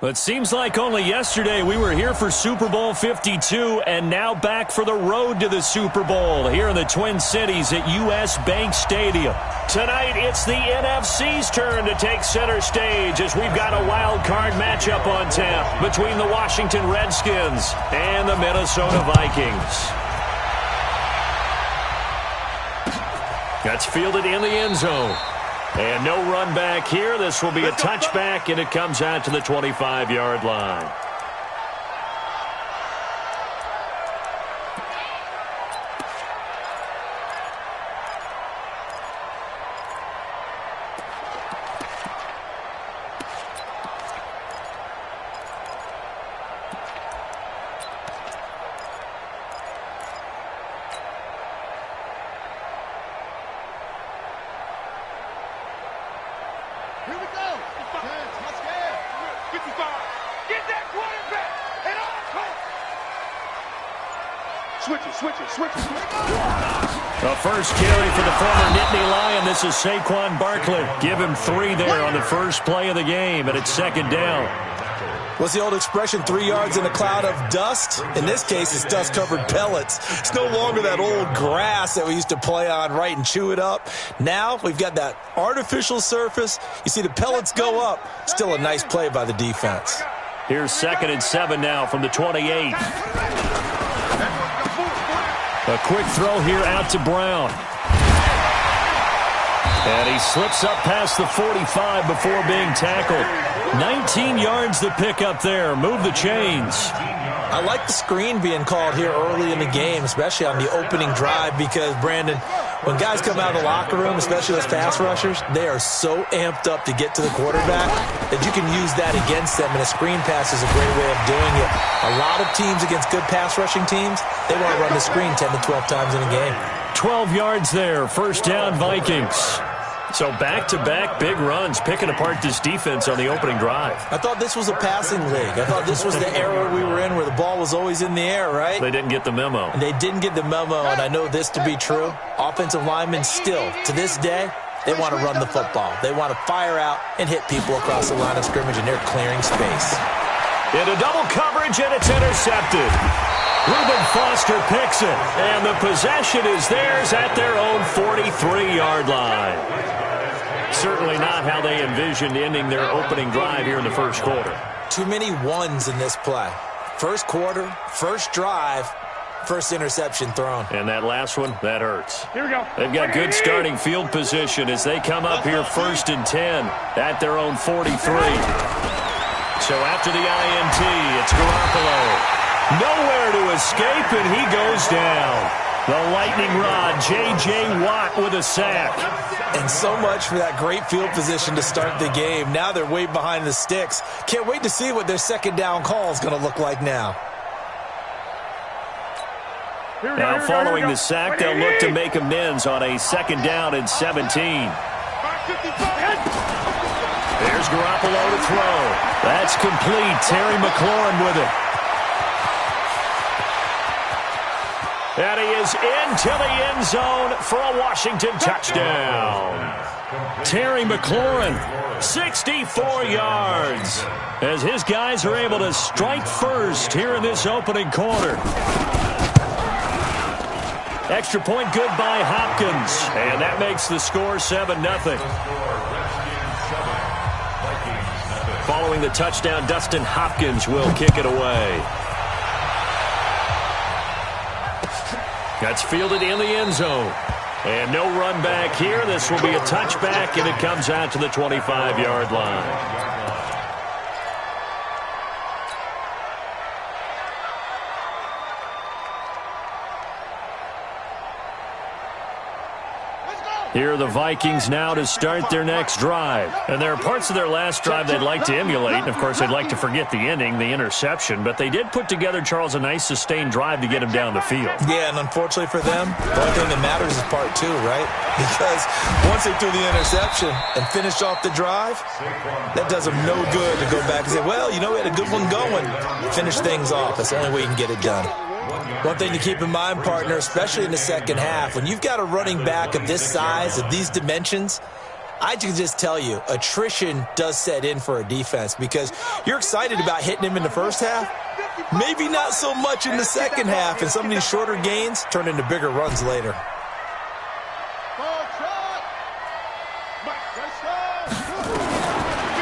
It seems like only yesterday we were here for Super Bowl 52 and now back for the road to the Super Bowl here in the Twin Cities at U.S. Bank Stadium. Tonight, it's the NFC's turn to take center stage as we've got a wild card matchup on tap between the Washington Redskins and the Minnesota Vikings. That's fielded in the end zone. And no run back here. This will be a touchback, and it comes out to the 25-yard line. The first carry for the former Nittany Lion. This is Saquon Barkley. Give him 3 there on the first play of the game, and it's second down. What's the old expression, 3 yards in a cloud of dust? In this case, it's dust-covered pellets. It's no longer that old grass that we used to play on, right, and chew it up. Now we've got that artificial surface. You see the pellets go up. Still a nice play by the defense. Here's 2nd and 7 now from the 28. A quick throw here out to Brown. And he slips up past the 45 before being tackled. 19 yards to pick up there. Move the chains. I like the screen being called here early in the game, especially on the opening drive, because, Brandon, when guys come out of the locker room, especially those pass rushers, they are so amped up to get to the quarterback that you can use that against them, and a screen pass is a great way of doing it. A lot of teams against good pass rushing teams, they want to run the screen 10 to 12 times in a game. 12 yards there. First down, Vikings. So back-to-back big runs, picking apart this defense on the opening drive. I thought this was a passing league. I thought this was the era we were in where the ball was always in the air, right? They didn't get the memo. And they didn't get the memo, and I know this to be true. Offensive linemen still, to this day, they want to run the football. They want to fire out and hit people across the line of scrimmage, and they're clearing space. Into double coverage, and it's intercepted. Reuben Foster picks it, and the possession is theirs at their own 43-yard line. Certainly not how they envisioned ending their opening drive here in the first quarter. Too many ones in this play. First quarter, first drive, first interception thrown. And that last one, that hurts. Here we go. They've got good starting field position as they come up here 1st and 10 at their own 43. So after the INT, it's Garoppolo. Nowhere to escape, and he goes down. The lightning rod, J.J. Watt with a sack. And so much for that great field position to start the game. Now they're way behind the sticks. Can't wait to see what their second down call is going to look like now. Now following the sack, they'll look to make amends on a 2nd down and 17. There's Garoppolo to throw. That's complete. Terry McLaurin with it. And he is into the end zone for a Washington touchdown. Terry McLaurin, 64 yards, as his guys are able to strike first here in this opening quarter. Extra point good by Hopkins, and that makes the score 7-0. Following the touchdown, Dustin Hopkins will kick it away. That's fielded in the end zone. And no run back here. This will be a touchback, and it comes out to the 25-yard line. Here are the Vikings now to start their next drive. And there are parts of their last drive they'd like to emulate. And, of course, they'd like to forget the ending, the interception. But they did put together, Charles, a nice sustained drive to get him down the field. Yeah, and unfortunately for them, the only thing that matters is part 2, right? Because once they threw the interception and finished off the drive, that does them no good to go back and say, well, you know, we had a good one going. Finish things off. That's the only way you can get it done. One thing to keep in mind, partner, especially in the second half, when you've got a running back of this size, of these dimensions, I can just tell you, attrition does set in for a defense because you're excited about hitting him in the first half. Maybe not so much in the second half, and some of these shorter gains turn into bigger runs later.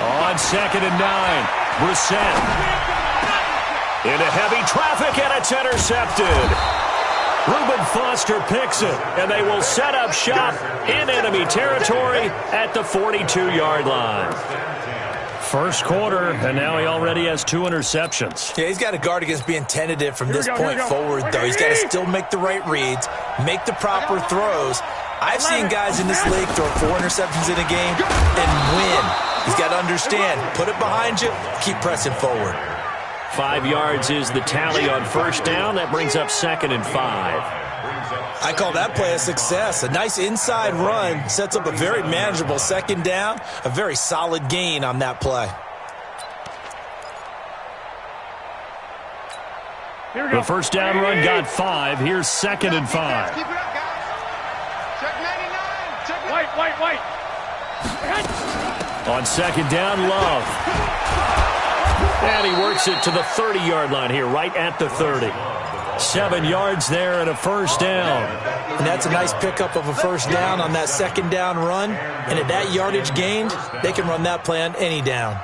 On 2nd and 9, Brissett into heavy traffic, and it's intercepted. Reuben Foster picks it, and they will set up shop in enemy territory at the 42-yard line. First quarter, and now he already has 2 interceptions. Yeah, he's got to guard against being tentative from this point forward, though. He's got to still make the right reads, make the proper throws. I've seen guys in this league throw 4 interceptions in a game and win. He's got to understand, put it behind you, keep pressing forward. 5 yards is the tally on first down. That brings up 2nd and 5. I call that play a success. A nice inside run sets up a very manageable 2nd down. A very solid gain on that play. The first down run got 5. Here's 2nd and 5. Keep it up, guys. Check 99. Check white. On 2nd down, Love. And he works it to the 30-yard line here, right at the 30. 7 yards there and a first down. And that's a nice pickup of a first down on that 2nd down run. And at that yardage gained, they can run that play on any down.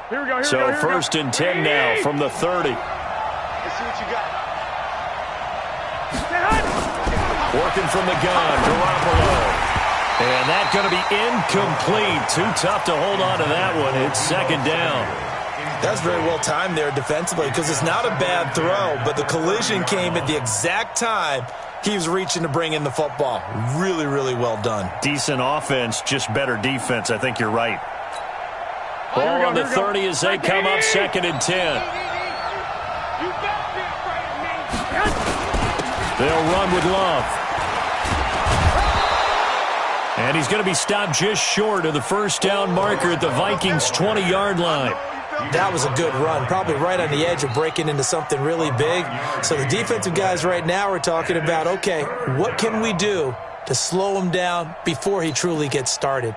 Here we go. So first and 10 now from the 30. Let's see what you got. Working from the gun, Garoppolo. And that's going to be incomplete. Too tough to hold on to that one. It's 2nd down. That's very well timed there defensively because it's not a bad throw, but the collision came at the exact time he was reaching to bring in the football. Really, really well done. Decent offense, just better defense. I think you're right. Ball on the 30 as they come up 2nd and 10. They'll run with Love. And he's going to be stopped just short of the first down marker at the Vikings' 20-yard line. That was a good run, probably right on the edge of breaking into something really big. So the defensive guys right now are talking about, okay, what can we do to slow him down before he truly gets started?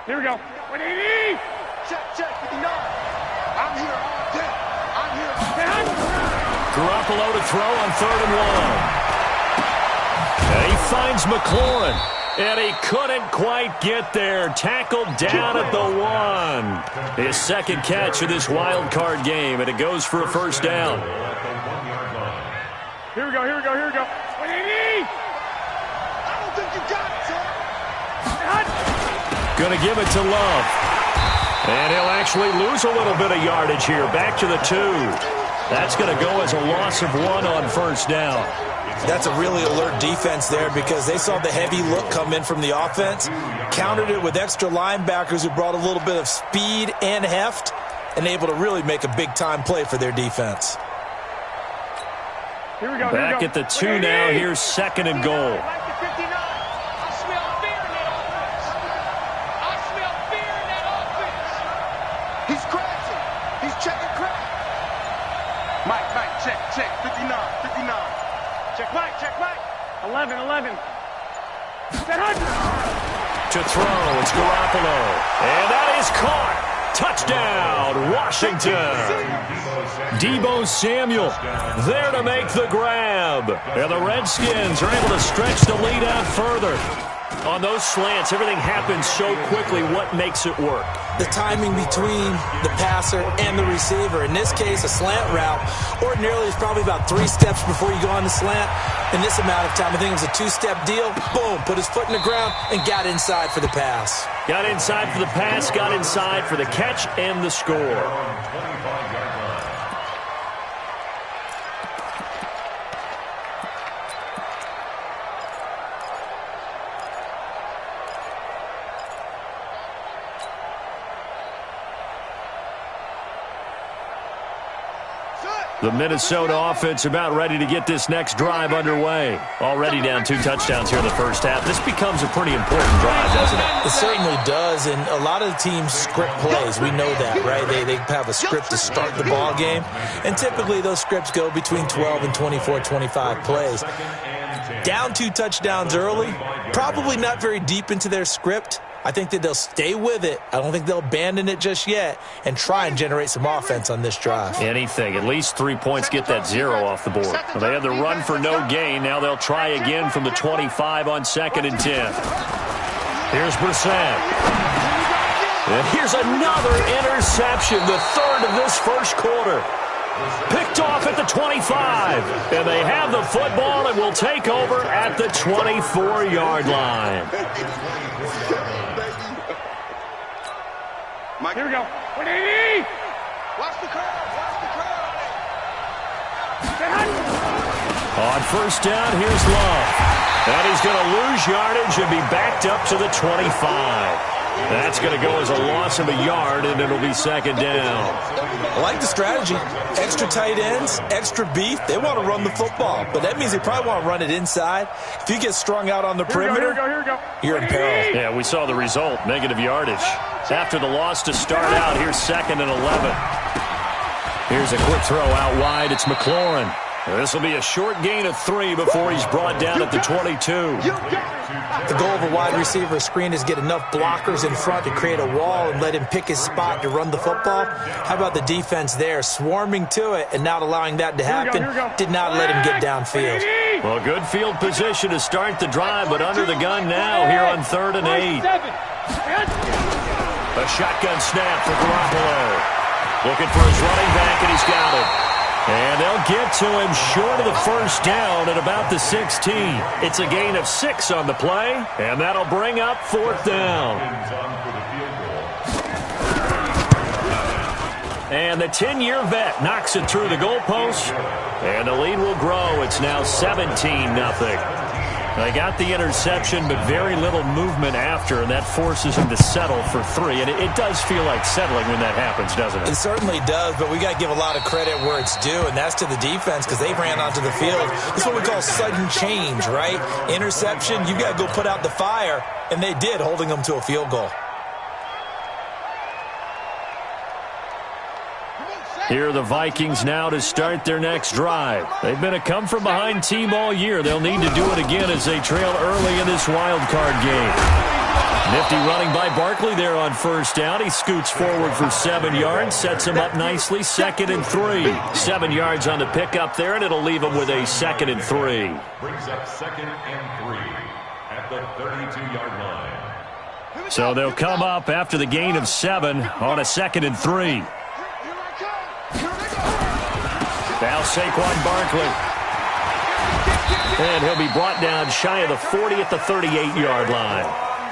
Here we go. 180. Check, 59. I'm here all day. I'm here all day. Garoppolo to throw on 3rd and 1. And he finds McLaurin. And he couldn't quite get there. Tackled down at the 1. His 2nd catch of this wild card game. And it goes for a first down. Here we go. 180. I don't think you got it, sir. Going to give it to Love. And he'll actually lose a little bit of yardage here. Back to the 2. That's going to go as a loss of 1 on first down. That's a really alert defense there because they saw the heavy look come in from the offense, countered it with extra linebackers who brought a little bit of speed and heft, and able to really make a big-time play for their defense. Here we go. Back at the 2 now. Here's 2nd and goal. He's crashing. He's checking crack. Mike, check. 59. Check Mike. 11. To throw, it's Garoppolo. And that is caught. Touchdown, Washington. Deebo Samuel there to make the grab. And the Redskins are able to stretch the lead out further. On those slants, everything happens so quickly. What makes it work? The timing between the passer and the receiver. In this case, a slant route ordinarily is probably about 3 steps before you go on the slant. In this amount of time, I think it was a 2-step deal. Boom, put his foot in the ground and got inside for the pass. Got inside for the pass, got inside for the catch and the score. Set. The Minnesota offense about ready to get this next drive underway. Already down 2 touchdowns here in the first half. This becomes a pretty important drive, doesn't it? It certainly does, and a lot of the teams script plays. We know that, right? They have a script to start the ball game, and typically those scripts go between 12 and 24, 25 plays. Down 2 touchdowns early, probably not very deep into their script. I think that they'll stay with it. I don't think they'll abandon it just yet and try and generate some offense on this drive. Anything. At least 3 points get that 0 off the board. Well, they have the run for no gain. Now they'll try again from the 25 on 2nd and 10. Here's Brissett. And here's another interception, the 3rd of this first quarter. Picked off at the 25. And they have the football and will take over at the 24-yard line. Here we go. 180. Watch the curve. Watch the curve. On first down, here's Love. And he's going to lose yardage and be backed up to the 25. That's going to go as a loss of a yard, and it'll be 2nd down. I like the strategy. Extra tight ends, extra beef. They want to run the football, but that means they probably want to run it inside. If you get strung out on the perimeter, you're in peril. Yeah, we saw the result, negative yardage. After the loss to start out, here's 2nd and 11. Here's a quick throw out wide. It's McLaurin. This will be a short gain of 3 before he's brought down at the 22. The goal of a wide receiver screen is get enough blockers in front to create a wall and let him pick his spot to run the football. How about the defense there, swarming to it and not allowing that to happen? Did not let him get downfield. Well, good field position to start the drive, but under the gun now here on 3rd and 8. A shotgun snap for Garoppolo. Looking for his running back, and he's got it. And they'll get to him short of the first down at about the 16. It's a gain of 6 on the play, and that'll bring up 4th down. And the 10-year vet knocks it through the goalpost, and the lead will grow. It's now 17-0. They got the interception, but very little movement after, and that forces him to settle for 3. And it does feel like settling when that happens, doesn't it? It certainly does, but we got to give a lot of credit where it's due, and that's to the defense because they ran onto the field. This is what we call sudden change, right? Interception, you got to go put out the fire, and they did, holding them to a field goal. Here are the Vikings now to start their next drive. They've been a come-from-behind team all year. They'll need to do it again as they trail early in this wild card game. Nifty running by Barkley there on first down. He scoots forward for 7 yards, sets him up nicely, 2nd and 3. 7 yards on the pickup there, and it'll leave him with a 2nd and 3. Brings up 2nd and 3 at the 32-yard line. So they'll come up after the gain of 7 on a 2nd and 3. Now Saquon Barkley. And he'll be brought down shy of the 40 at the 38-yard line.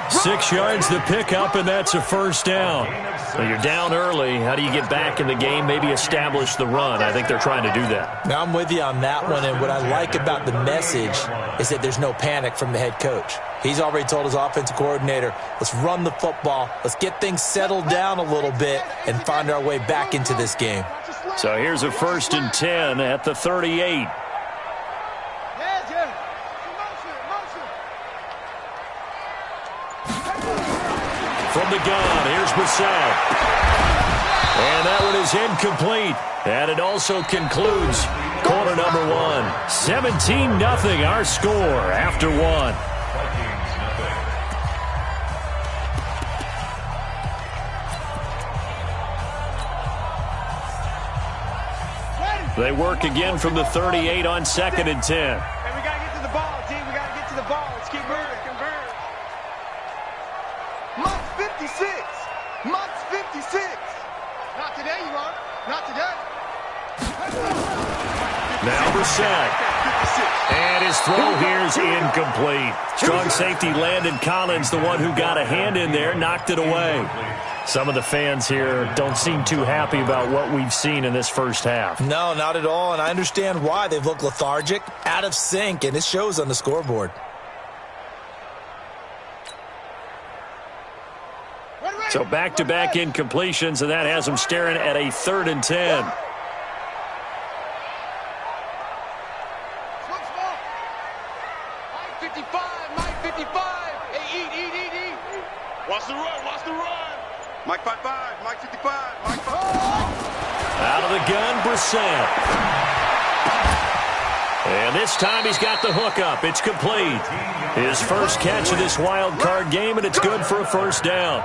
6 yards to pick up, and that's a first down. So you're down early. How do you get back in the game, maybe establish the run? I think they're trying to do that. Now I'm with you on that one, and what I like about the message is that there's no panic from the head coach. He's already told his offensive coordinator, let's run the football, let's get things settled down a little bit and find our way back into this game. So here's a 1st and 10 at the 38. From the gun, here's Brissett. And that one is incomplete. And it also concludes quarter number 1. 17-0 our score after 1. They work again from the 38 on 2nd and 10. Hey, we got to get to the ball, team. We got to get to the ball. Let's keep moving. Convert. Mott's 56. Mott's 56. Not today, you are. Not today. Now Brissett. And his throw here is incomplete. Strong safety Landon Collins, the one who got a hand in there, knocked it away. Some of the fans here don't seem too happy about what we've seen in this first half. No, not at all, and I understand why. They've looked lethargic, out of sync, and it shows on the scoreboard. So back-to-back incompletions, and that has them staring at a 3rd and 10. Mike 5-5, Mike 55, Mike 5. Out of the gun, Brissett. And this time he's got the hook up. It's complete. His first catch of this wild card game, and it's good for a first down.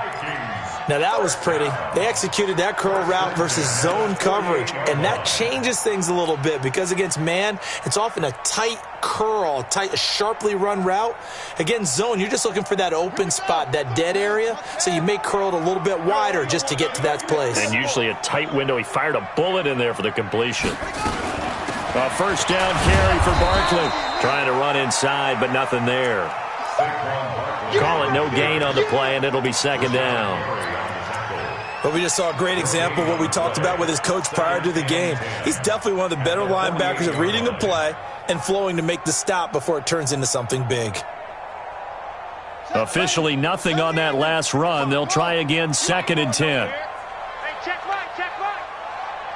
Now that was pretty. They executed that curl route versus zone coverage, and that changes things a little bit because against man, it's often a tight curl, a sharply run route. Against zone, you're just looking for that open spot, that dead area, so you may curl it a little bit wider just to get to that place. And usually a tight window. He fired a bullet in there for the completion. A first down carry for Barkley. Trying to run inside, but nothing there. Call it no gain on the play, and it'll be second down. But we just saw a great example of what we talked about with his coach prior to the game. He's definitely one of the better linebackers at reading the play and flowing to make the stop before it turns into something big. Officially nothing on that last run. They'll try again, 2nd and 10. Hey, check right.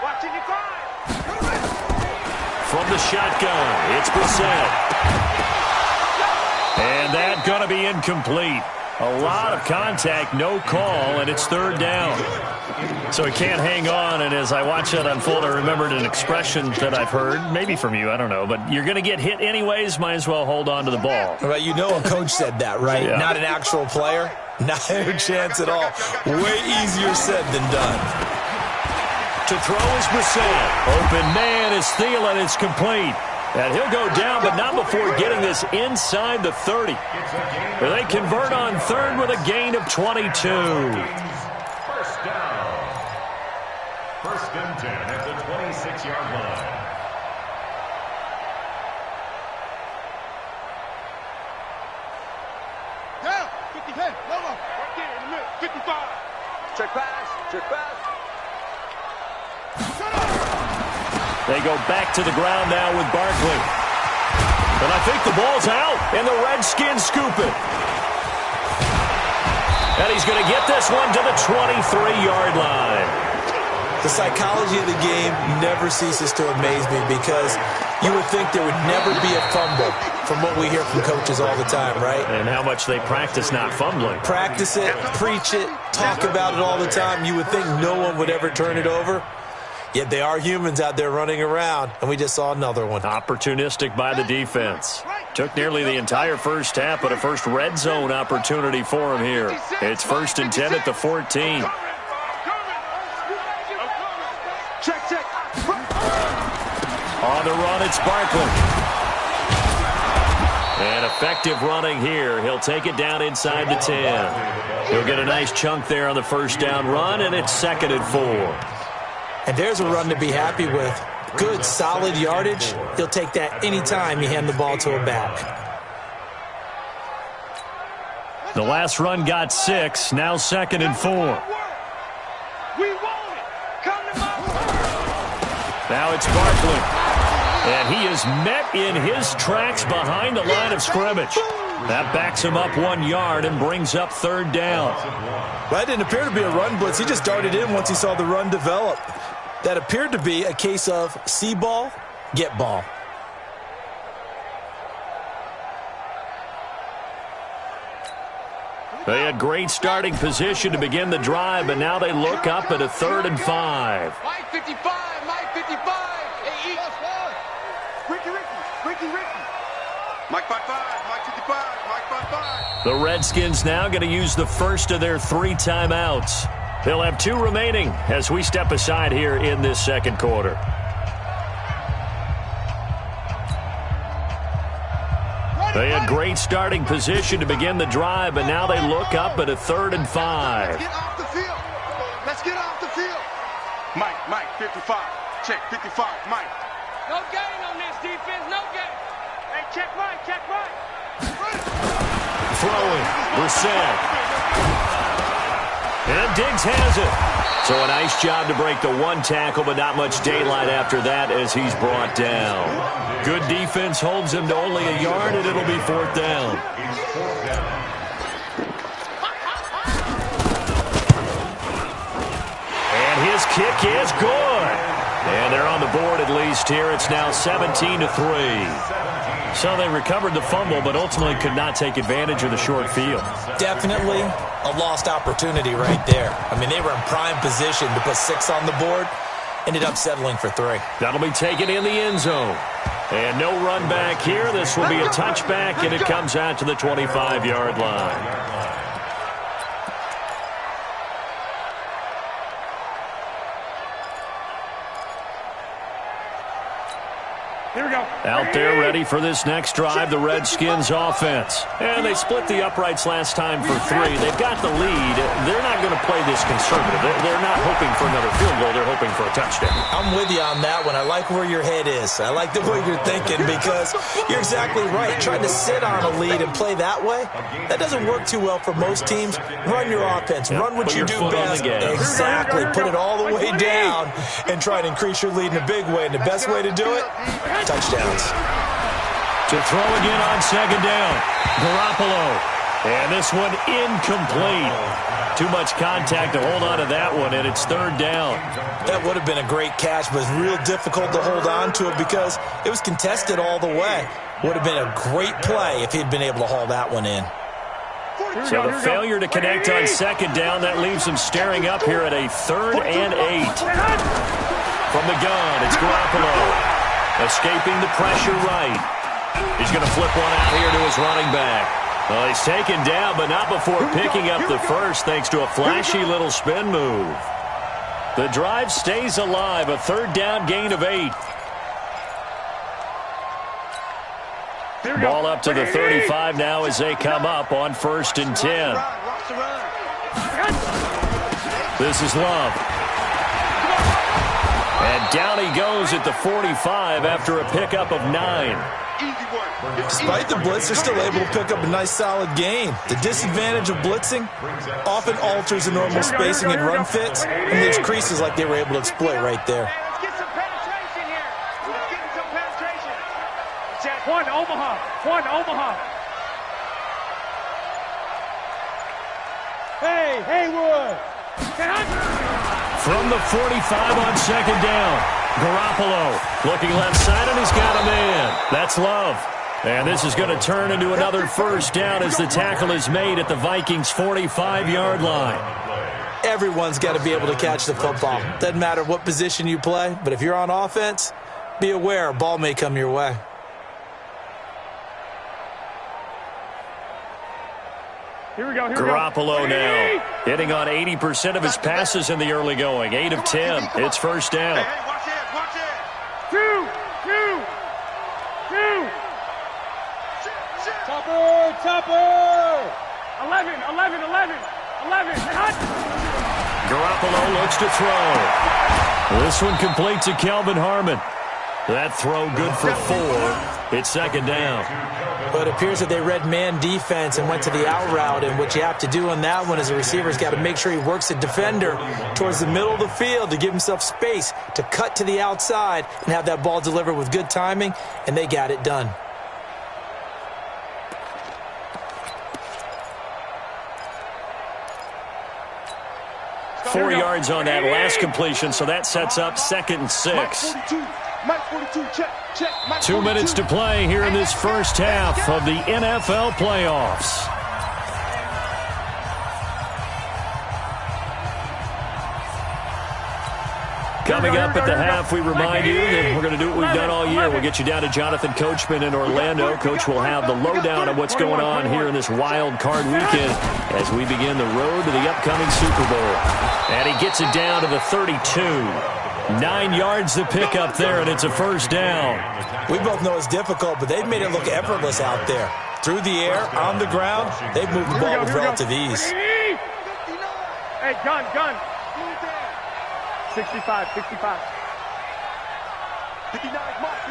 Watching your grind. From the shotgun, it's Brissett. And that's going to be incomplete. A lot of contact, no call, and it's 3rd down. So he can't hang on, and as I watch that unfold, I remembered an expression that I've heard, maybe from you, I don't know, but you're going to get hit anyways, might as well hold on to the ball. Right, you know a coach said that, right? Yeah. Not an actual player. Not a chance at all. Way easier said than done. To throw is Brissett. Open man is Thielen. It's complete. And he'll go down, but not before getting this inside the 30. They convert on 3rd with a gain of 22. First down. 1st and 10 at the 26-yard line. Down. 50, hey, Lobo. Right there in the middle. 55. Check pass. They go back to the ground now with Barkley. And I think the ball's out, and the Redskins scoop it. And he's going to get this one to the 23-yard line. The psychology of the game never ceases to amaze me because you would think there would never be a fumble from what we hear from coaches all the time, right? And how much they practice not fumbling. Practice it, preach it, talk about it all the time. You would think no one would ever turn it over. Yet they are humans out there running around, and we just saw another one. Opportunistic by the defense. Took nearly the entire first half, but a first red zone opportunity for him here. It's 1st and 10 at the 14. Check. On the run, it's Barkley. And effective running here. He'll take it down inside the 10. He'll get a nice chunk there on the first down run, and it's 2nd and 4. And there's a run to be happy with. Good, solid yardage. He'll take that anytime you hand the ball to a back. The last run got 6. Now 2nd and 4. We want it. Come to my word. Now it's Barkley. And he is met in his tracks behind the line of scrimmage. That backs him up 1 yard and brings up 3rd down. Well, that didn't appear to be a run blitz. He just darted in once he saw the run develop. That appeared to be a case of see ball, get ball. They had great starting position to begin the drive, but now they look up at a 3rd and 5. Mike 55. Hey, Ricky. Mike 55. Mike 55. Mike 55. The Redskins now going to use the first of their 3 timeouts. They'll have 2 remaining as we step aside here in this 2nd quarter. They had great starting position to begin the drive, but now they look up at a 3rd and 5. Get off the field. Let's get off the field. Mike 55. Check 55. Mike. No gain on this defense. No gain. Hey, check right. Throwing, Brissett. And Diggs has it. So a nice job to break the 1 tackle, but not much daylight after that as he's brought down. Good defense holds him to only a yard, and it'll be 4th down. And his kick is good. And they're on the board at least here. It's now 17-3. So they recovered the fumble, but ultimately could not take advantage of the short field. Definitely a lost opportunity right there. I mean, they were in prime position to put 6 on the board. Ended up settling for 3. That'll be taken in the end zone. And no run back here. This will be a touchback, and it comes out to the 25-yard line. Out there ready for this next drive, the Redskins offense. And they split the uprights last time for 3. They've got the lead. They're not going to play this conservative. They're not hoping for another field goal. They're hoping for a touchdown. I'm with you on that one. I like where your head is. I like the way you're thinking because you're exactly right. Trying to sit on a lead and play that way, that doesn't work too well for most teams. Run your offense. Run what you do best. Exactly. Put it all the way down and try to increase your lead in a big way. And the best way to do it, touchdowns. To throw again on second down. Garoppolo. And this one incomplete. Too much contact to hold on to that one, and it's third down. That would have been a great catch, but it's real difficult to hold on to it because it was contested all the way. Would have been a great play if he'd been able to haul that one in. So the failure to connect on second down, that leaves him staring up here at a 3rd and 8. From the gun, it's Garoppolo. Escaping the pressure right. He's going to flip one out here to his running back. Well, he's taken down, but not before picking up the first thanks to a flashy little spin move. The drive stays alive, a 3rd down gain of 8. Ball up to the 35 now as they come up on 1st and 10. This is Love. And down he goes at the 45 after a pickup of 9. Despite the blitz, they're still able to pick up a nice solid gain. The disadvantage of blitzing often alters the normal spacing and run fits and leaves creases like they were able to exploit right there. Let's get some penetration here. Let's get some penetration. Check. One Omaha. Hey, Haywood. From the 45 on second down, Garoppolo looking left side, and he's got him in. That's Love. And this is going to turn into another 1st down as the tackle is made at the Vikings' 45-yard line. Everyone's got to be able to catch the football. Doesn't matter what position you play, but if you're on offense, be aware a ball may come your way. Garoppolo now hitting on 80% of his passes in the early going. 8 of 10. It's 1st down. Watch it. Two. Topper. 11. Garoppolo looks to throw. This one complete to Kelvin Harmon. That throw good for 4. It's 2nd down. But it appears that they read man defense and went to the out route, and what you have to do on that one is a receiver's got to make sure he works the defender towards the middle of the field to give himself space to cut to the outside and have that ball delivered with good timing, and they got it done. Four yards on that last completion, so that sets up 2nd and 6. Mike 42, check. 2 minutes to play here in this first half of the NFL playoffs. Coming up at the half, we remind you that we're going to do what we've done all year. We'll get you down to Jonathan Coachman in Orlando. Coach will have the lowdown of what's going on here in this wild card weekend as we begin the road to the upcoming Super Bowl. And he gets it down to the 32. 9 yards to pick up there, and it's a 1st down. We both know it's difficult, but they've made it look effortless out there. Through the air, on the ground, they've moved the ball with relative ease. Hey, gun. 65. 59, Mark.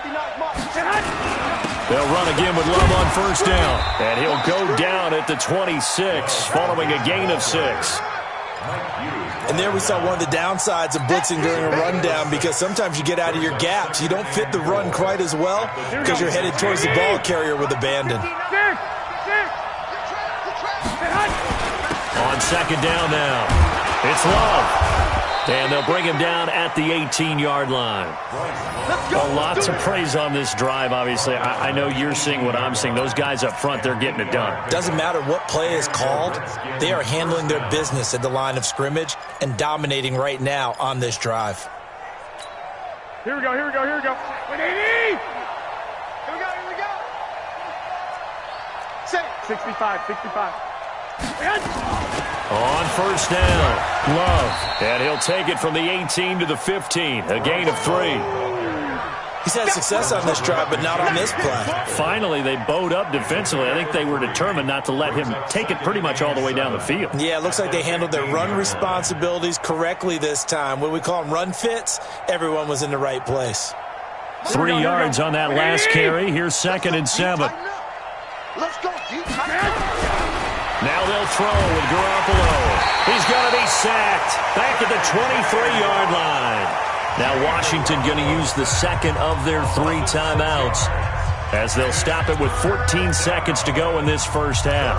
They'll run again with Love on 1st down. And he'll go down at the 26, following a gain of 6. And there we saw one of the downsides of blitzing during a rundown because sometimes you get out of your gaps. You don't fit the run quite as well because you're headed towards the ball carrier with abandon. On 2nd down now, it's Love. And they'll bring him down at the 18-yard line. A lot to praise on this drive, obviously. I know you're seeing what I'm seeing. Those guys up front, they're getting it done. Doesn't matter what play is called. They are handling their business at the line of scrimmage and dominating right now on this drive. Here we go, here we go, here we go. 180! Here we go, here we go. 65, 65. On first down, Love. And he'll take it from the 18 to the 15. A gain of 3. He's had success on this drive, but not on this play. Finally, they bowed up defensively. I think they were determined not to let him take it pretty much all the way down the field. Yeah, it looks like they handled their run responsibilities correctly this time. When we call them run fits, everyone was in the right place. 3 yards on that last carry. Here's 2nd and 7. Let's go, deep. Now they'll throw with Garoppolo. He's going to be sacked back at the 23-yard line. Now Washington going to use the second of their 3 timeouts as they'll stop it with 14 seconds to go in this first half.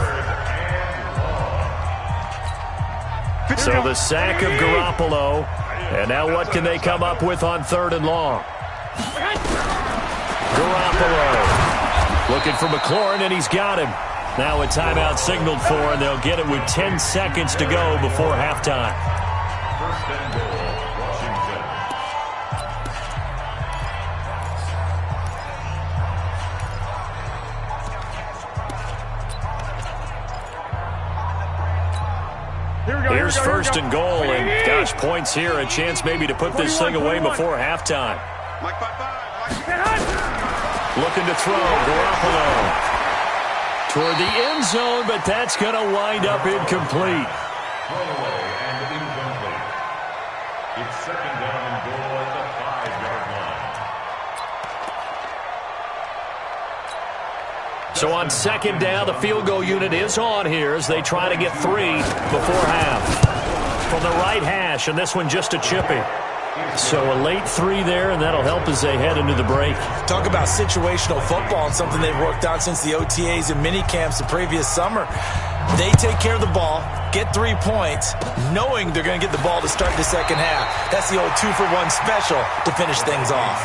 So the sack of Garoppolo. And now what can they come up with on 3rd and long? Garoppolo looking for McLaurin, and he's got him. Now a timeout signaled for, and they'll get it with 10 seconds to go before halftime. First and goal, Washington. Here's first and goal, and gosh, points here. A chance maybe to put this thing away before halftime. Looking to throw, Garoppolo. Toward the end zone, but that's going to wind up incomplete. Throwaway and incomplete. It's 2nd down and goal at the 5-yard line. So on 2nd down, the field goal unit is on here as they try to get 3 before half. From the right hash, and this one just a chippy. So a late 3 there, and that'll help as they head into the break. Talk about situational football and something they've worked on since the OTAs and mini camps the previous summer. They take care of the ball, get 3 points, knowing they're going to get the ball to start the second half. That's the old 2-for-1 special to finish things off.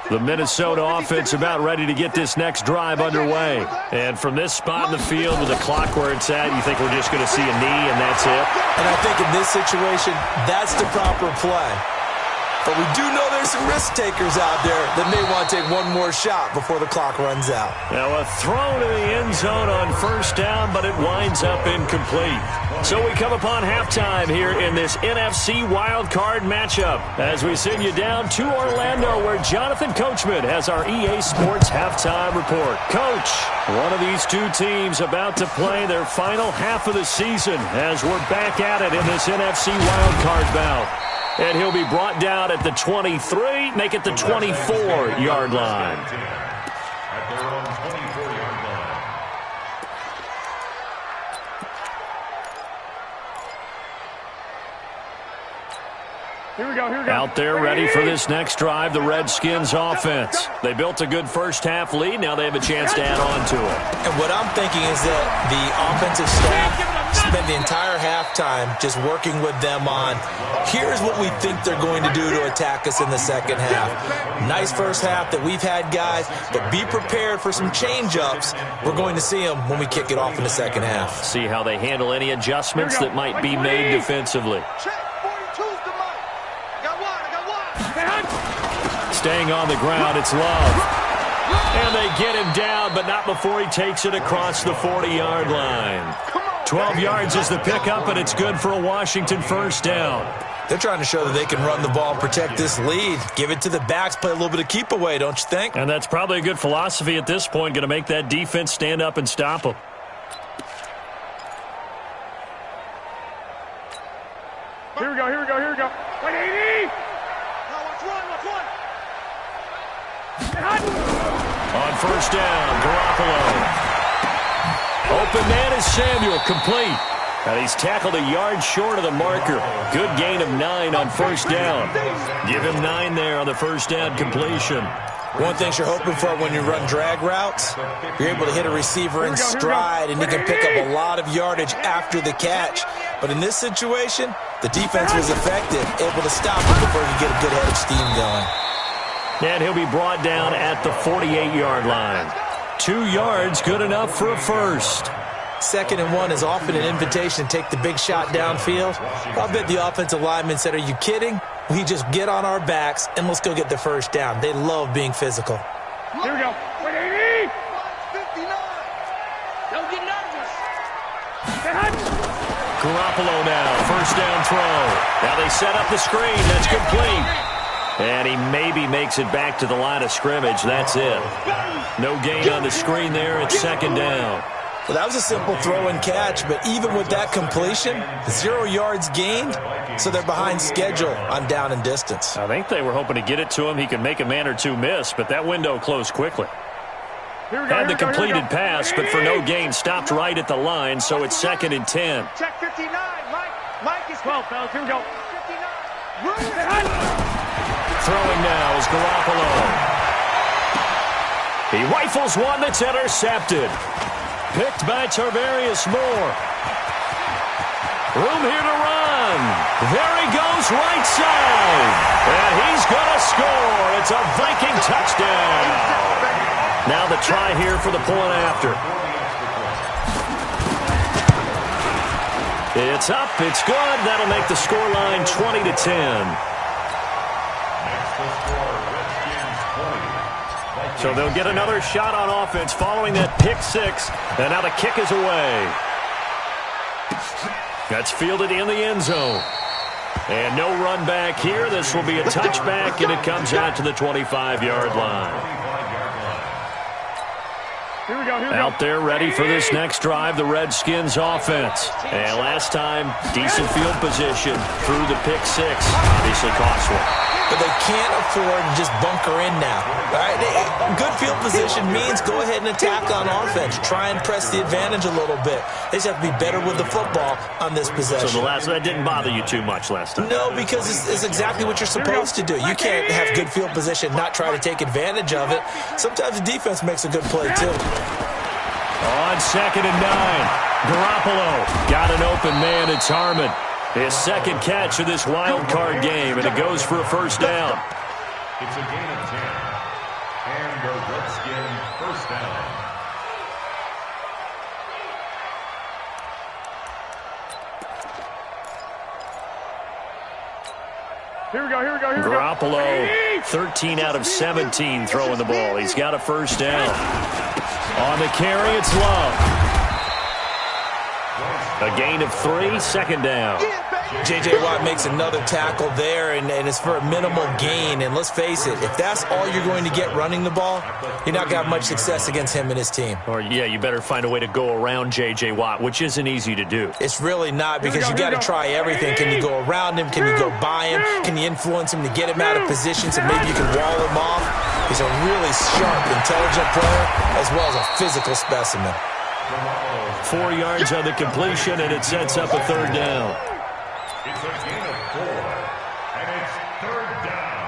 The Minnesota offense about ready to get this next drive underway. And from this spot in the field with the clock where it's at, you think we're just going to see a knee and that's it? And I think in this situation, that's the proper play. But we do know there's some risk takers out there that may want to take one more shot before the clock runs out. Now a throw to the end zone on first down, but it winds up incomplete. So we come upon halftime here in this NFC wildcard matchup as we send you down to Orlando where Jonathan Coachman has our EA Sports halftime report. Coach, one of these two teams about to play their final half of the season as we're back at it in this NFC wildcard bout. And he'll be brought down at the 23, make it the 24-yard line. At their own 24-yard line. Here we go, here we go. Out there ready for this next drive, the Redskins offense. They built a good first half lead. Now they have a chance to add on to it. And what I'm thinking is that the offensive staff spent the entire halftime just working with them on, here's what we think they're going to do to attack us in the second half. Nice first half that we've had, guys, but be prepared for some change-ups. We're going to see them when we kick it off in the second half. See how they handle any adjustments that might be made defensively. Staying on the ground, it's Love. And they get him down, but not before he takes it across the 40-yard line. 12 yards is the pickup, and it's good for a Washington first down. They're trying to show that they can run the ball and protect this lead. Give it to the backs, play a little bit of keep away, don't you think? And that's probably a good philosophy at this point, going to make that defense stand up and stop them. Here we go, here we go, here we go. 180! On first down, Garoppolo. Open man is Samuel, complete. And he's tackled a yard short of the marker. Good gain of 9 on first down. Give him 9 there on the first down completion. One thing you're hoping for when you run drag routes, you're able to hit a receiver in stride, and he can pick up a lot of yardage after the catch. But in this situation, the defense was effective, able to stop him before he could get a good head of steam going. And he'll be brought down at the 48-yard line. 2 yards, good enough for a first. 2nd and 1 is often an invitation to take the big shot downfield. I'll bet the offensive lineman said, are you kidding? We just get on our backs and let's go get the first down. They love being physical. Here we go. 180. 59. Don't get nervous. Garoppolo now, first down throw. Now they set up the screen. That's complete. And he maybe makes it back to the line of scrimmage. That's it. No gain on the screen there. It's 2nd down. Well, that was a simple throw and catch, but even with that completion, 0 yards gained, so they're behind schedule on down and distance. I think they were hoping to get it to him. He could make a man or two miss, but that window closed quickly. Had the completed pass, but for no gain, stopped right at the line, so it's 2nd and 10. Check 59. Mike is 12, fellas. Here we go. 59. Throwing now is Garoppolo. He rifles one that's intercepted. Picked by Tarvarius Moore. Room here to run. There he goes, right side. And he's going to score. It's a Viking touchdown. Now the try here for the point after. It's up. It's good. That'll make the scoreline 20-10. So they'll get another shot on offense following that pick 6. And now the kick is away. That's fielded in the end zone. And no run back here. This will be a touchback, and it comes out to the 25-yard line. Here we go. Out there ready for this next drive, the Redskins offense. And last time, decent field position through the pick 6. Obviously cost one. But they can't afford to just bunker in now. All right? Good field position means go ahead and attack on offense. Try and press the advantage a little bit. They just have to be better with the football on this possession. So that didn't bother you too much last time? No, because it's exactly what you're supposed to do. You can't have good field position, not try to take advantage of it. Sometimes the defense makes a good play, too. On 2nd and 9, Garoppolo got an open man. It's Harmon. His 2nd catch of this wild card game, and it goes for a first down. It's a gain of 10, and the Redskin first down. Here we go. Garoppolo, 13 out of 17 throwing the ball. He's got a first down. On the carry, it's Love. A gain of 3, 2nd down. J.J. Watt makes another tackle there, and it's for a minimal gain. And let's face it, if that's all you're going to get running the ball, you're not going to have much success against him and his team. Or, yeah, you better find a way to go around J.J. Watt, which isn't easy to do. It's really not, because you got to try everything. Can you go around him? Can you go by him? Can you influence him to get him out of position so maybe you can wall him off? He's a really sharp, intelligent player, as well as a physical specimen. 4 yards on the completion, and it sets up a 3rd down. It's a gain of 4, and it's 3rd down.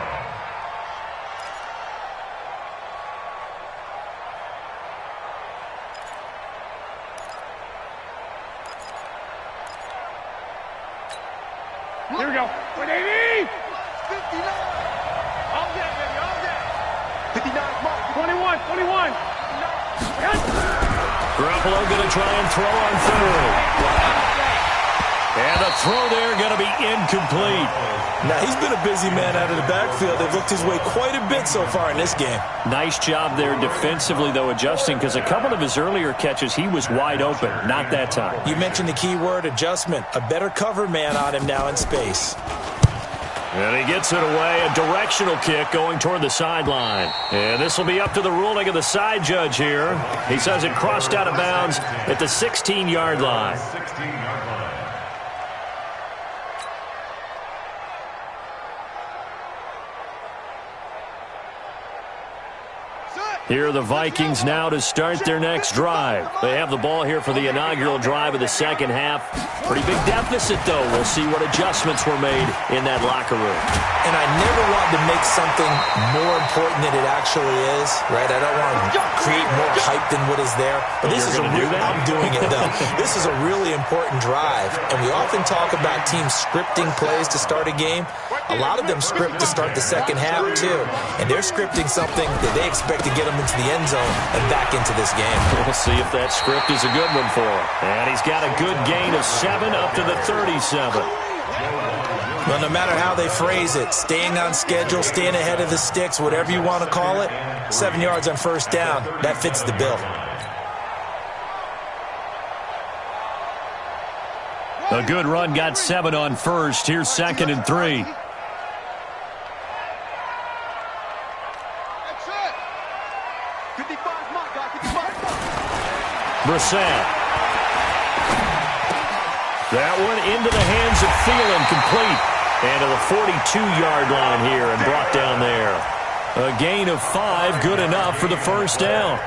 Here we go. 180. 59. All day, baby, all day. 59. 21. Garoppolo going to try and throw on 3rd. And the throw there going to be incomplete. Now, he's been a busy man out of the backfield. They've looked his way quite a bit so far in this game. Nice job there defensively, though, adjusting, because a couple of his earlier catches, he was wide open. Not that time. You mentioned the key word, adjustment. A better cover man on him now in space. And he gets it away, a directional kick going toward the sideline. And this will be up to the ruling of the side judge here. He says it crossed out of bounds at the 16-yard line. 16-yard line. Set. Here are the Vikings now to start their next drive. They have the ball here for the inaugural drive of the second half. Pretty big deficit, though. We'll see what adjustments were made in that locker room. And I never want to make something more important than it actually is, right? I don't want to create more hype than what is there. But this is I'm doing it, though. This is a really important drive. And we often talk about teams scripting plays to start a game. A lot of them script to start the second half, too. And they're scripting something that they expect to get them into the end zone and back into this game. We'll see if that script is a good one for him. And he's got a good gain of 7 up to the 37. Well, no matter how they phrase it, staying on schedule, staying ahead of the sticks, whatever you want to call it, 7 yards on first down, that fits the bill. A good run got 7 on first. Here's 2nd and 3. Brissett. That one into the hands of Thielen, complete. And to the 42-yard line here and brought down there. A gain of 5, good enough for the first down.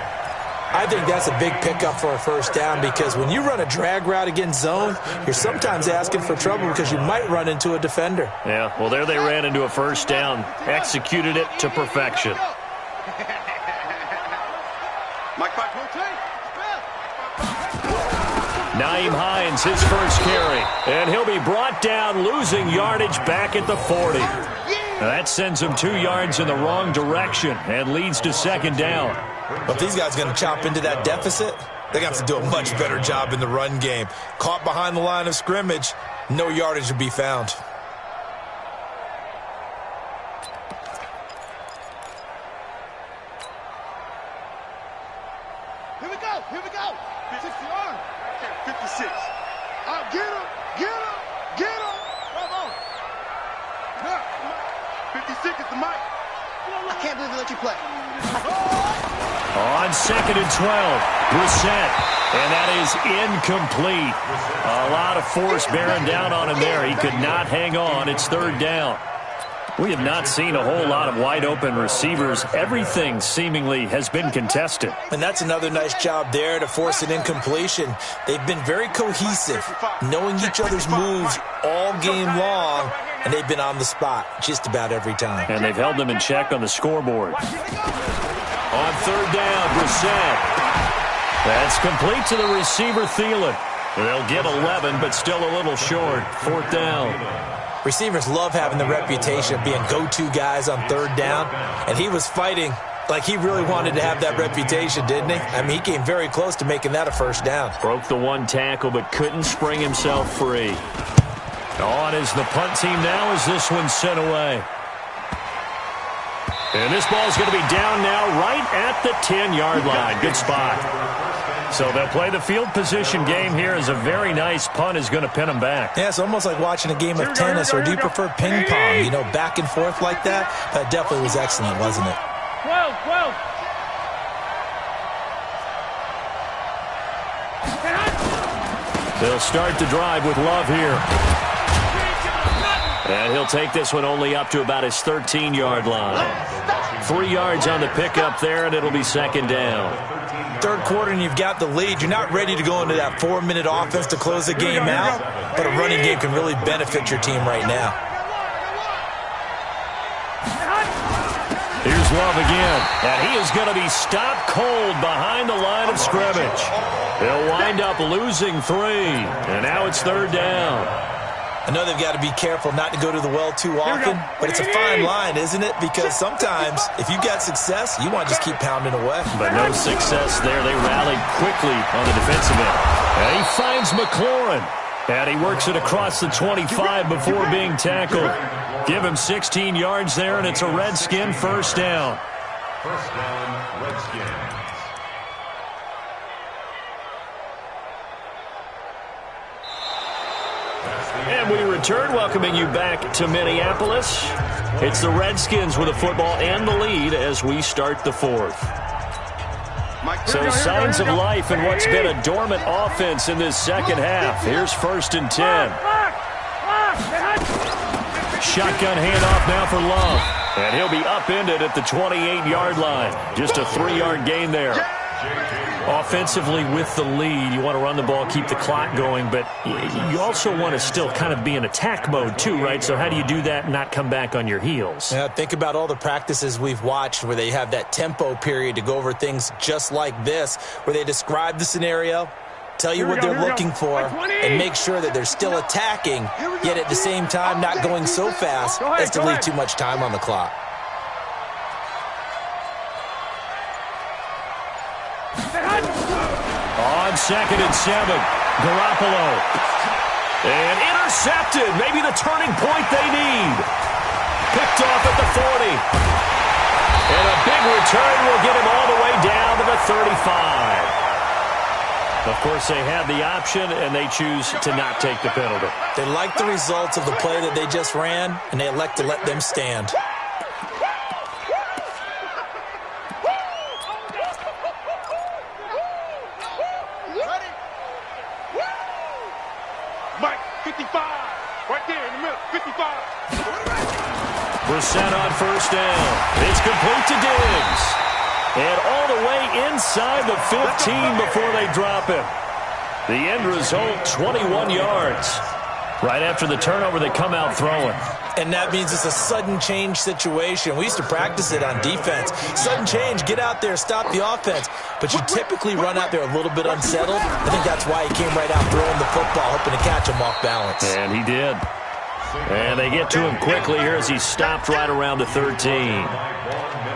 I think that's a big pickup for a first down because when you run a drag route against zone, you're sometimes asking for trouble because you might run into a defender. Yeah, well, there they ran into a first down. Executed it to perfection. Nyheim Hines, his first carry. And he'll be brought down, losing yardage back at the 40. Now that sends him 2 yards in the wrong direction and leads to second down. But if these guys are going to chop into that deficit, they're going to have to do a much better job in the run game. Caught behind the line of scrimmage, no yardage to be found. Here we go, here we go. 60-yard. 56. Get him, get him, get him. Come on. 56 is the mic. I can't believe they let you play. On 2nd and 12, Brissett, and that is incomplete. A lot of force bearing down on him there. He could not hang on. It's 3rd down. We have not seen a whole lot of wide-open receivers. Everything seemingly has been contested. And that's another nice job there to force an incompletion. They've been very cohesive, knowing each other's moves all game long, and they've been on the spot just about every time. And they've held them in check on the scoreboard. On 3rd down, Brissett. That's complete to the receiver, Thielen. They'll get 11, but still a little short. 4th down. Receivers love having the reputation of being go-to guys on 3rd down, and he was fighting like he really wanted to have that reputation, didn't he? I mean, he came very close to making that a first down. Broke the one tackle, but couldn't spring himself free. On is the punt team now as this one's sent away. And this ball's going to be down now right at the 10-yard line. Good spot. So they'll play the field position game here as a very nice punt is going to pin them back. Yeah, it's almost like watching a game of tennis, or do you prefer ping pong? You know, back and forth like that? That definitely was excellent, wasn't it? 12. They'll start the drive with Love here. And he'll take this one only up to about his 13-yard line. 3 yards on the pickup there, and it'll be second down. 3rd quarter and you've got the lead. You're not ready to go into that 4-minute offense to close the game out, but a running game can really benefit your team right now. Here's Love again, and he is going to be stopped cold behind the line of scrimmage. They'll wind up losing 3, and now it's 3rd down. I know they've got to be careful not to go to the well too often, but it's a fine line, isn't it? Because sometimes, if you've got success, you want to just keep pounding away. But no success there. They rallied quickly on the defensive end. And he finds McLaurin, and he works it across the 25 before being tackled. Give him 16 yards there, and it's a Redskin first down. First down, Redskins. And we return, welcoming you back to Minneapolis. It's the Redskins with the football and the lead as we start the 4th. So signs of life in what's been a dormant offense in this second half. Here's 1st and 10. Shotgun handoff now for Love. And he'll be upended at the 28-yard line. Just a 3-yard gain there. Offensively with the lead, you want to run the ball, keep the clock going, but you also want to still kind of be in attack mode too, right? So how do you do that and not come back on your heels? Yeah, think about all the practices we've watched where they have that tempo period to go over things just like this, where they describe the scenario, tell you what they're looking for, and make sure that they're still attacking, yet at the same time not going so fast as to leave too much time on the clock. On 2nd and 7, Garoppolo. And intercepted, maybe the turning point they need. Picked off at the 40. And a big return will get him all the way down to the 35. Of course, they had the option, and they choose to not take the penalty. They like the results of the play that they just ran, and they elect to let them stand. Brissett on 1st down. It's complete to Diggs. And all the way inside the 15 before they drop him. The end result, 21 yards. Right after the turnover, they come out throwing. And that means it's a sudden change situation. We used to practice it on defense. Sudden change, get out there, stop the offense. But you typically run out there a little bit unsettled. I think that's why he came right out throwing the football, hoping to catch him off balance. And he did. And they get to him quickly here as he stopped right around the 13.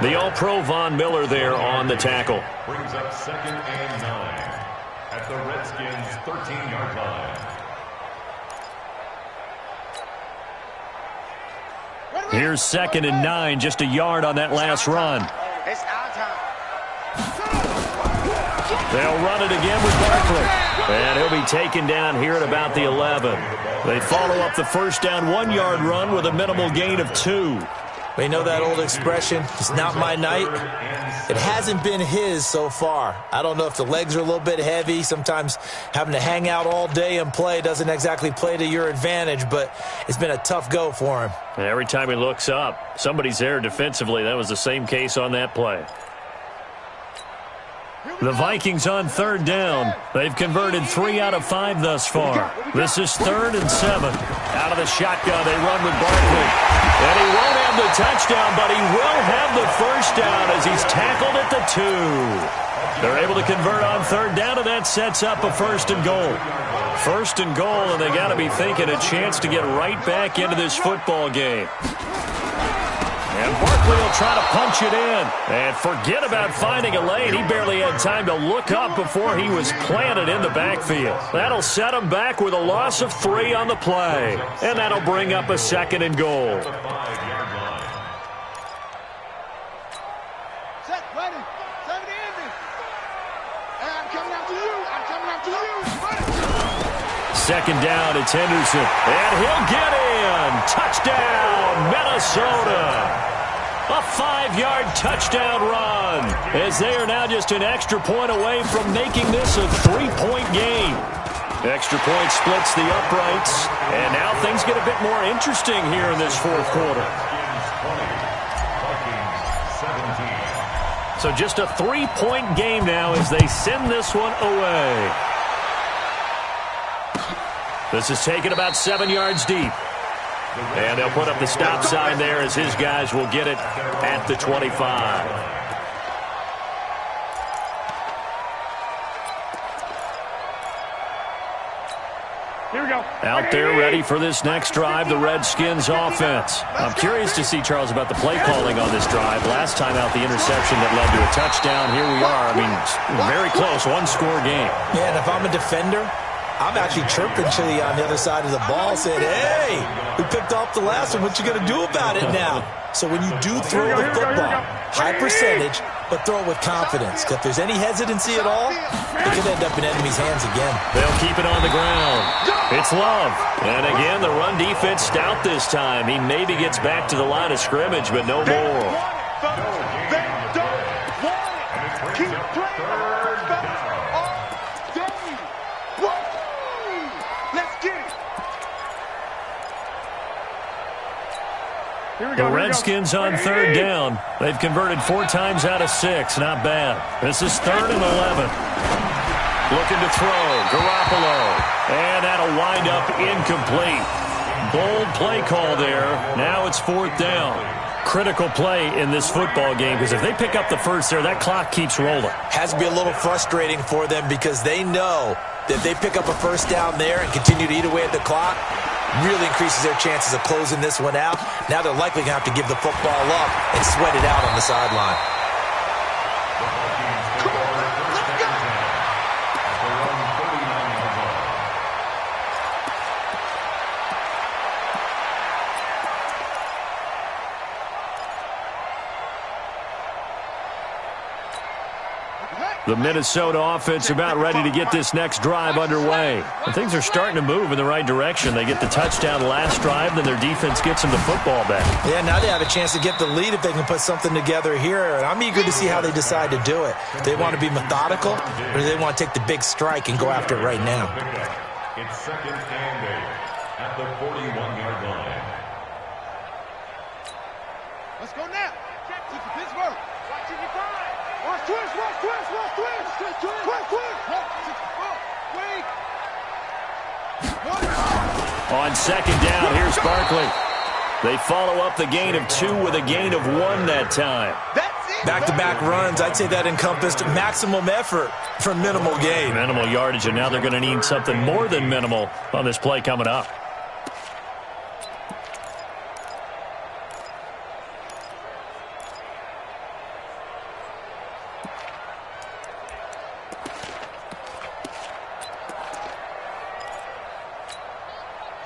The All-Pro Von Miller there on the tackle. Brings up 2nd and 9 at the Redskins' 13-yard line. Here's 2nd and 9, just a yard on that last run. It's our time. They'll run it again with Barkley. And he'll be taken down here at about the 11. They follow up the 1st down 1-yard run with a minimal gain of 2. We know that old expression, it's not my night. It hasn't been his so far. I don't know if the legs are a little bit heavy. Sometimes having to hang out all day and play doesn't exactly play to your advantage, but it's been a tough go for him. Every time he looks up, somebody's there defensively. That was the same case on that play. The Vikings on 3rd down. They've converted 3 out of 5 thus far. This is 3rd and 7. Out of the shotgun, they run with Barkley. And he won't have the touchdown, but he will have the 1st down as he's tackled at the 2. They're able to convert on 3rd down, and that sets up a 1st and goal. 1st and goal, and they got to be thinking a chance to get right back into this football game. And Barkley will try to punch it in. And forget about finding a lane. He barely had time to look up before he was planted in the backfield. That'll set him back with a loss of 3 on the play. And that'll bring up a 2nd and goal. Set, ready. 70 Andy. And I'm coming after you. I'm coming after you. Ready. 2nd down, it's Henderson. And he'll get in. Touchdown, Minnesota. A 5-yard touchdown run as they are now just an extra point away from making this a 3-point game. Extra point splits the uprights, and now things get a bit more interesting here in this 4th quarter. So just a 3-point game now as they send this one away. This is taken about 7 yards deep. And they'll put up the stop sign there as his guys will get it at the 25. Here we go. Out there ready for this next drive, the Redskins offense. I'm curious to see, Charles, about the play calling on this drive. Last time out, the interception that led to a touchdown. Here we are. I mean, very close, 1-score game. Yeah, and if I'm a defender, I'm actually chirping to you on the other side of the ball, saying, hey, we picked off the last one. What you going to do about it now? So when you do throw the football, high percentage, but throw it with confidence. Because if there's any hesitancy at all, it could end up in enemy's hands again. They'll keep it on the ground. It's Love. And again, the run defense stout this time. He maybe gets back to the line of scrimmage, but no more. They don't want it. Keep playing all day. Woo! Let's get it. The Redskins on third down. They've converted 4 times out of 6. Not bad. This is 3rd and 11. Looking to throw. Garoppolo. And that'll wind up incomplete. Bold play call there. Now it's 4th down. Critical play in this football game because if they pick up the first there, that clock keeps rolling. Has to be a little frustrating for them because they know that if they pick up a first down there and continue to eat away at the clock, really increases their chances of closing this one out. Now they're likely going to have to give the football up and sweat it out on the sideline. The Minnesota offense about ready to get this next drive underway. And things are starting to move in the right direction. They get the touchdown last drive, then their defense gets them the football back. Yeah, now they have a chance to get the lead if they can put something together here. And I'm eager to see how they decide to do it. Do they want to be methodical, or do they want to take the big strike and go after it right now? It's 2nd and 8 at the 41-yard line. Let's go now. Keep the Pittsburgh. Watch it, watch twist, watch twist, watch twist. On 2nd down, here's Barkley. They follow up the gain of 2 with a gain of 1 that time. Back-to-back runs, I'd say that encompassed maximum effort for minimal gain. Minimal yardage, and now they're going to need something more than minimal on this play coming up.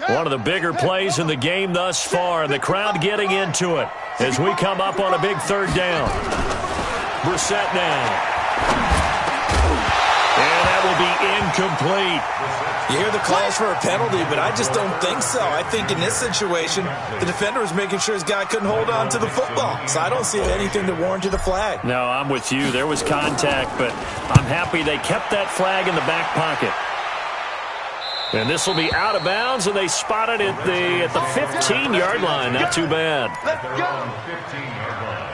One of the bigger plays in the game thus far, and the crowd getting into it as we come up on a big 3rd down. Brissett now. And that will be incomplete. You hear the calls for a penalty, but I just don't think so. I think in this situation, the defender was making sure his guy couldn't hold on to the football. So I don't see anything to warrant the flag. No, I'm with you. There was contact, but I'm happy they kept that flag in the back pocket. And this will be out of bounds, and they spot it at the 15-yard line. Not too bad. Let's go. 15-yard line.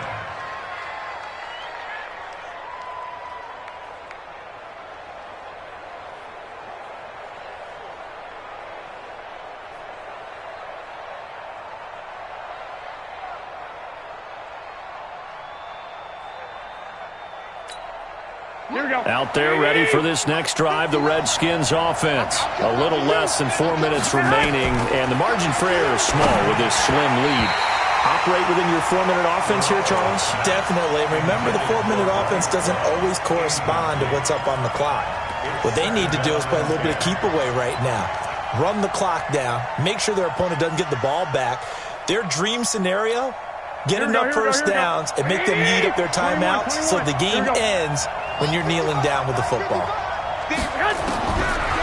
Out there ready for this next drive, the Redskins offense. A little less than 4 minutes remaining, and the margin for error is small with this slim lead. Operate within your 4-minute offense here, Charles? Definitely. Remember, the 4-minute offense doesn't always correspond to what's up on the clock. What they need to do is play a little bit of keep away right now. Run the clock down. Make sure their opponent doesn't get the ball back. Their dream scenario, get enough first downs and make them eat up their timeouts so the game ends when you're kneeling down with the football.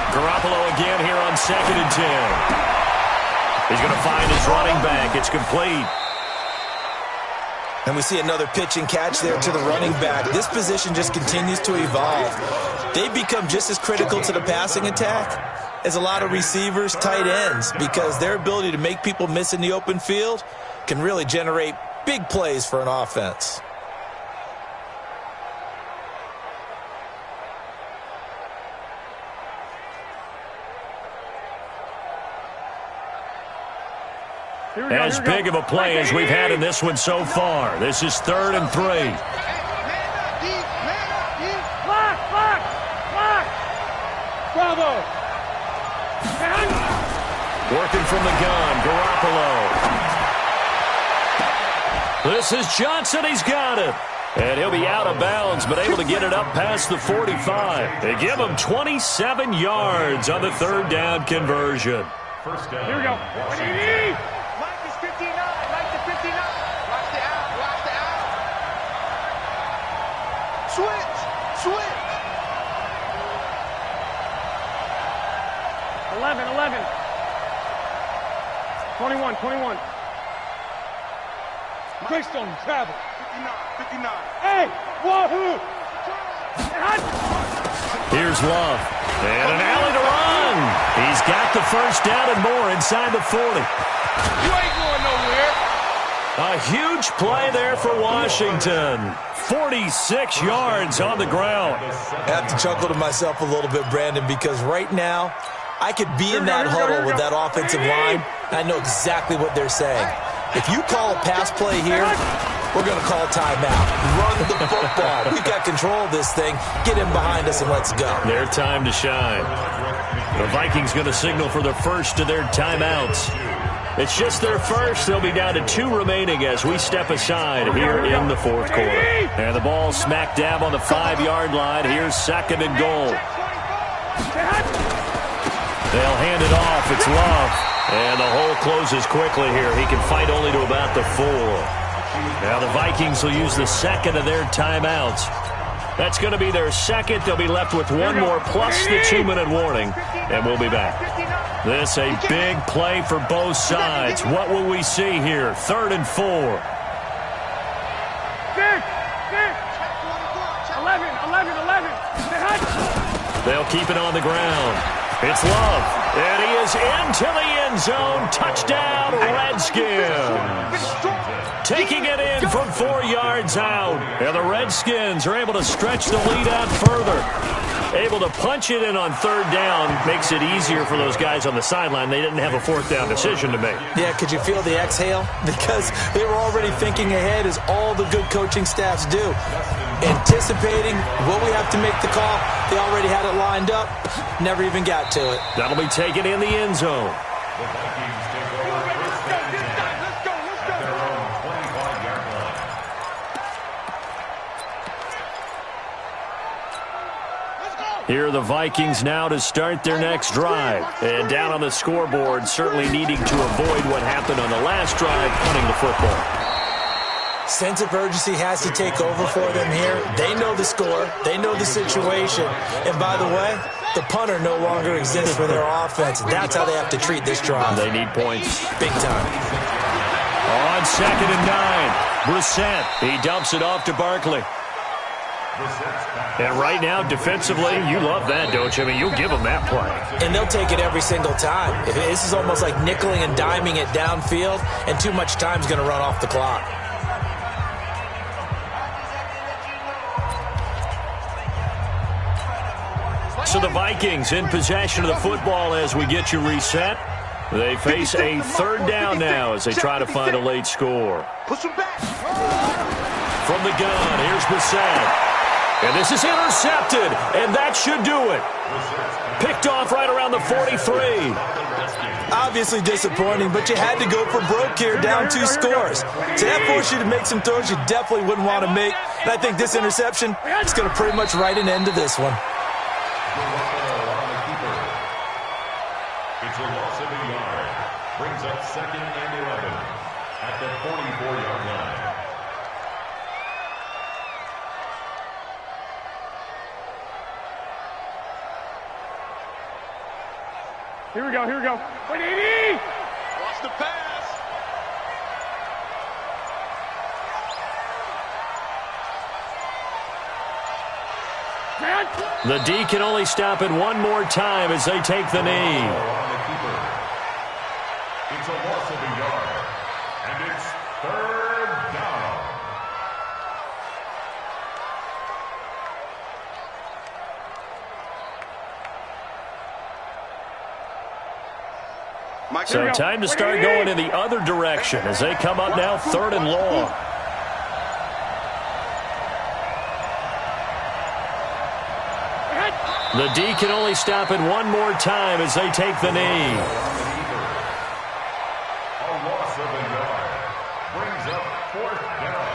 Garoppolo again here on 2nd and 10. He's going to find his running back. It's complete. And we see another pitch and catch there to the running back. This position just continues to evolve. They become just as critical to the passing attack as a lot of receivers, tight ends, because their ability to make people miss in the open field can really generate big plays for an offense. As big of a play as we've had in this one so far. This is 3rd and 3. Bravo. Working from the gun, Garoppolo. This is Johnson. He's got it. And he'll be out of bounds, but able to get it up past the 45. They give him 27 yards on the 3rd down conversion. First down. Here we go. What do you need? Mike is 59. Mike is 59. Watch the out. Watch the out. Switch. Switch. 11. 21. Greystone, travel. 59. Hey, wahoo! Here's Love. And an alley to run. He's got the first down and more inside the 40. You ain't going nowhere. A huge play there for Washington. 46 yards on the ground. I have to chuckle to myself a little bit, Brandon, because right now I could be in that huddle with that offensive line. I know exactly what they're saying. If you call a pass play here, we're going to call a timeout. Run the football. We've got control of this thing. Get in behind us and let's go. Their time to shine. The Vikings going to signal for the first of their timeouts. It's just their first. They'll be down to 2 remaining as we step aside here in the fourth quarter. And the ball smack dab on the 5-yard line. Here's 2nd and goal. They'll hand it off. It's Love. And the hole closes quickly here. He can fight only to about the 4. Now the Vikings will use the 2nd of their timeouts. That's going to be their 2nd. They'll be left with 1 more plus the 2-minute warning. And we'll be back. This a big play for both sides. What will we see here? 3rd and 4. 11. They'll keep it on the ground. It's Love. And he is into the end zone. Touchdown, Redskins. Taking it in from 4 yards out. And the Redskins are able to stretch the lead out further. Able to punch it in on 3rd down. Makes it easier for those guys on the sideline. They didn't have a 4th down decision to make. Yeah, could you feel the exhale? Because they were already thinking ahead, as all the good coaching staffs do. Anticipating, will we have to make the call? They already had it lined up. Never even got to it. That'll be taken in the end zone. The Vikings take over first and 10 at their own 25-yard line. Here are the Vikings now to start their next drive. And down on the scoreboard, certainly needing to avoid what happened on the last drive, punting the football. Sense of urgency has to take over for them here. They know the score. They know the situation. And by the way, the punter no longer exists for their offense. That's how they have to treat this drive. They need points. Big time. On 2nd and 9, Brissett. He dumps it off to Barkley. And right now, defensively, you love that, don't you? I mean, you'll give them that play. And they'll take it every single time. This is almost like nickeling and diming it downfield, and too much time's going to run off the clock. So the Vikings in possession of the football as we get you reset. They face a 3rd down now as they try to find a late score. From the gun, here's Brissett. And this is intercepted, and that should do it. Picked off right around the 43. Obviously disappointing, but you had to go for broke here, down 2 scores. So that forced you to make some throws you definitely wouldn't want to make. And I think this interception is going to pretty much write an end to this one. It's a loss of a yard. Brings up 2nd and 11 at the 44-yard line. Here we go. 180! Watch the pass. The D can only stop it 1 more time as they take the knee. It's a loss of a yard, and it's 3rd down. So time to start going in the other direction as they come up now 3rd and long. The D can only stop it 1 more time as they take the knee. A loss of a yard. Brings up 4th down.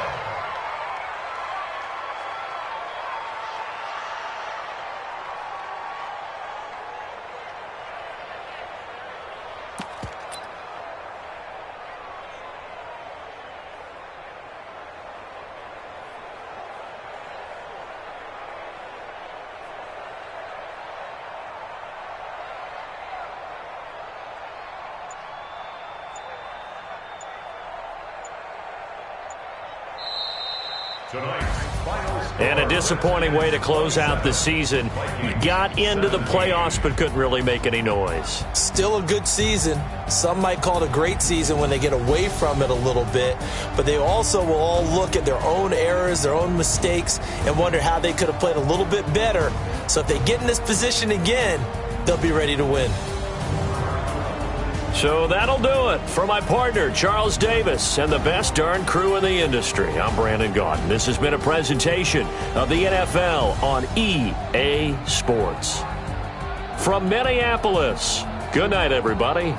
Tonight, And a disappointing way to close out the season. Got into the playoffs but couldn't really make any noise. Still a good season. Some might call it a great season when they get away from it a little bit. But they also will all look at their own errors, their own mistakes, and wonder how they could have played a little bit better. So if they get in this position again, they'll be ready to win. So that'll do it. For my partner, Charles Davis, and the best darn crew in the industry, I'm Brandon Gaudin. This has been a presentation of the NFL on EA Sports. From Minneapolis, good night, everybody.